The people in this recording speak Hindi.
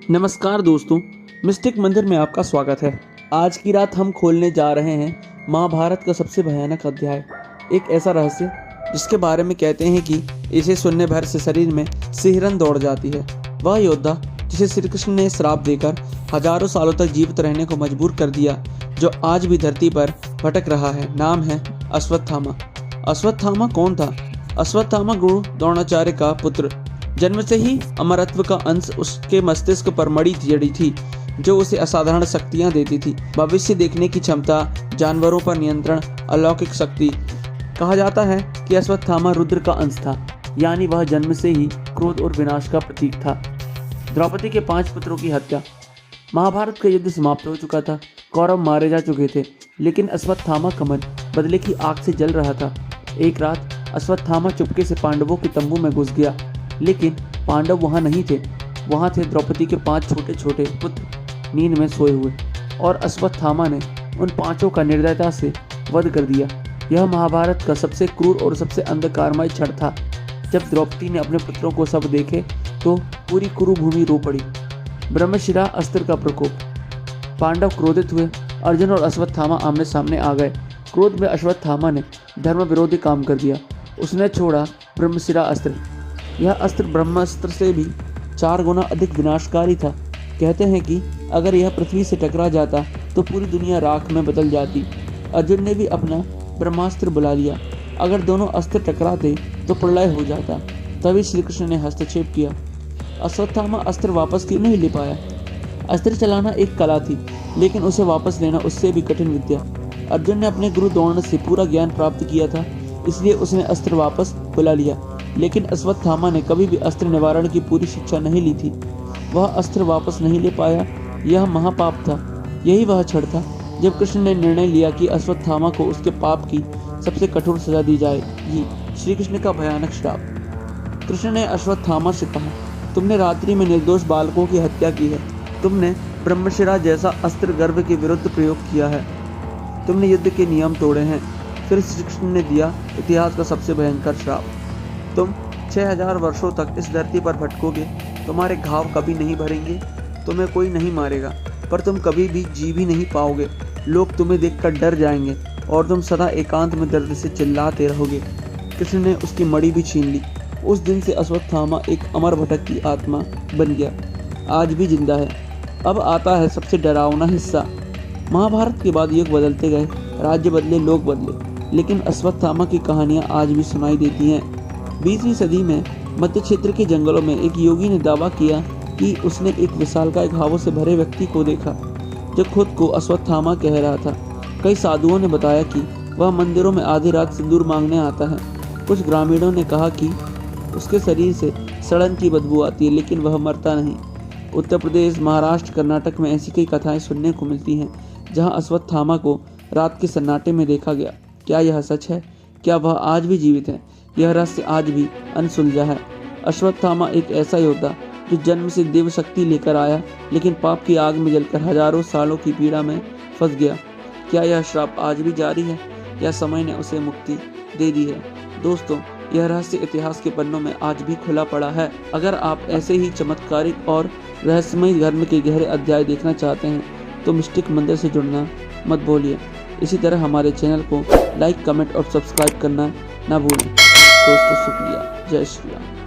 नमस्कार दोस्तों, मिस्टिक मंदिर में आपका स्वागत है। आज की रात हम खोलने जा रहे हैं महाभारत का सबसे भयानक अध्याय, एक ऐसा रहस्य जिसके बारे में कहते हैं कि इसे सुनने भर से शरीर में सिहरन दौड़ जाती है। वह योद्धा जिसे श्री कृष्ण ने श्राप देकर हजारों सालों तक जीवित रहने को मजबूर कर दिया, जो आज भी धरती पर भटक रहा है, नाम है अश्वत्थामा। अश्वत्थामा कौन था? अश्वत्थामा गुरु द्रोणाचार्य का पुत्र, जन्म से ही अमरत्व का अंश उसके मस्तिष्क पर मड़ी जड़ी थी, जो उसे असाधारण शक्तियां देती थी। भविष्य देखने की क्षमता, जानवरों पर नियंत्रण, अलौकिक शक्ति। कहा जाता है कि अश्वत्थामा रुद्र का अंश था, यानी वह जन्म से ही क्रोध और विनाश का प्रतीक था। द्रौपदी के 5 पुत्रों की हत्या। महाभारत का युद्ध समाप्त हो चुका था, कौरव मारे जा चुके थे, लेकिन अश्वत्थामा का मन बदले की आग से जल रहा था। एक रात अश्वत्थामा चुपके से पांडवों के तंबू में घुस गया, लेकिन पांडव वहां नहीं थे। वहां थे द्रौपदी के 5 छोटे छोटे पुत्र नींद में सोए हुए, और अश्वत्थामा ने उन 5 का निर्दयता से वध कर दिया। यह महाभारत का सबसे क्रूर और सबसे अंधकारमय क्षण था। जब द्रौपदी ने अपने पुत्रों को सब देखे तो पूरी कुरुभूमि रो पड़ी। ब्रह्मशिरा अस्त्र का प्रकोप। पांडव क्रोधित हुए। अर्जुन और अश्वत्थामा आमने सामने आ गए। क्रोध में अश्वत्थामा ने धर्म विरोधी काम कर दिया। उसने छोड़ा ब्रह्मशिरा अस्त्र। यह अस्त्र ब्रह्मास्त्र से भी 4 गुना अधिक विनाशकारी था। कहते हैं कि अगर यह पृथ्वी से टकरा जाता तो पूरी दुनिया राख में बदल जाती। अर्जुन ने भी अपना ब्रह्मास्त्र बुला लिया। अगर दोनों अस्त्र टकराते तो प्रलय हो जाता। तभी श्री कृष्ण ने हस्तक्षेप किया। अश्वत्थामा अस्त्र वापस क्यों नहीं ले पाया? अस्त्र चलाना एक कला थी, लेकिन उसे वापस लेना उससे भी कठिन विद्या। अर्जुन ने अपने गुरु द्रोण से पूरा ज्ञान प्राप्त किया था, इसलिए उसने अस्त्र वापस बुला लिया। लेकिन अश्वत्थामा ने कभी भी अस्त्र निवारण की पूरी शिक्षा नहीं ली थी। वह अस्त्र वापस नहीं ले पाया। यह महापाप था। यही वह क्षण था जब कृष्ण ने निर्णय लिया कि अश्वत्थामा को उसके पाप की सबसे कठोर सजा दी जाएगी। श्री कृष्ण का भयानक श्राप। कृष्ण ने अश्वत्थामा से कहा, तुमने रात्रि में निर्दोष बालकों की हत्या की है। तुमने ब्रह्मशिरा जैसा अस्त्र गर्व के विरुद्ध प्रयोग किया है। तुमने युद्ध के नियम तोड़े हैं। फिर श्री कृष्ण ने दिया इतिहास का सबसे भयंकर श्राप। तुम 6000 वर्षों तक इस धरती पर भटकोगे। तुम्हारे घाव कभी नहीं भरेंगे। तुम्हें कोई नहीं मारेगा, पर तुम कभी भी जी भी नहीं पाओगे। लोग तुम्हें देखकर डर जाएंगे और तुम सदा एकांत में दर्द से चिल्लाते रहोगे। कृष्ण ने उसकी मणि भी छीन ली। उस दिन से अश्वत्थामा एक अमर भटकती आत्मा बन गया। आज भी जिंदा है। अब आता है सबसे डरावना हिस्सा। महाभारत के बाद युग बदलते गए, राज्य बदले, लोग बदले, लेकिन अश्वत्थामा की कहानियां आज भी सुनाई देती हैं। 20वीं सदी में मध्य क्षेत्र के जंगलों में एक योगी ने दावा किया कि उसने एक विशालकाय घावों से भरे व्यक्ति को देखा, जो खुद को अश्वत्थामा कह रहा था। कई साधुओं ने बताया कि वह मंदिरों में आधी रात सिंदूर मांगने आता है। कुछ ग्रामीणों ने कहा कि उसके शरीर से सड़न की बदबू आती है, लेकिन वह मरता नहीं। उत्तर प्रदेश, महाराष्ट्र, कर्नाटक में ऐसी कई कथाएं सुनने को मिलती हैं, जहां अश्वत्थामा को रात के सन्नाटे में देखा गया। क्या यह सच है? क्या वह आज भी जीवित है? यह रहस्य आज भी अनसुलझा है। अश्वत्थामा एक ऐसा योद्धा जो जन्म से देव शक्ति लेकर आया, लेकिन पाप की आग में जलकर हजारों सालों की पीड़ा में फंस गया। क्या यह श्राप आज भी जारी है, या समय ने उसे मुक्ति दे दी है? दोस्तों, यह रहस्य इतिहास के पन्नों में आज भी खुला पड़ा है। अगर आप ऐसे ही चमत्कारिक और रहस्यमय धर्म के गहरे अध्याय देखना चाहते हैं तो मिस्टिक मंदिर से जुड़ना मत भूलिए। इसी तरह हमारे चैनल को लाइक, कमेंट और सब्सक्राइब करना ना भूलें। दोस्तों, शुक्रिया। जय श्री राम।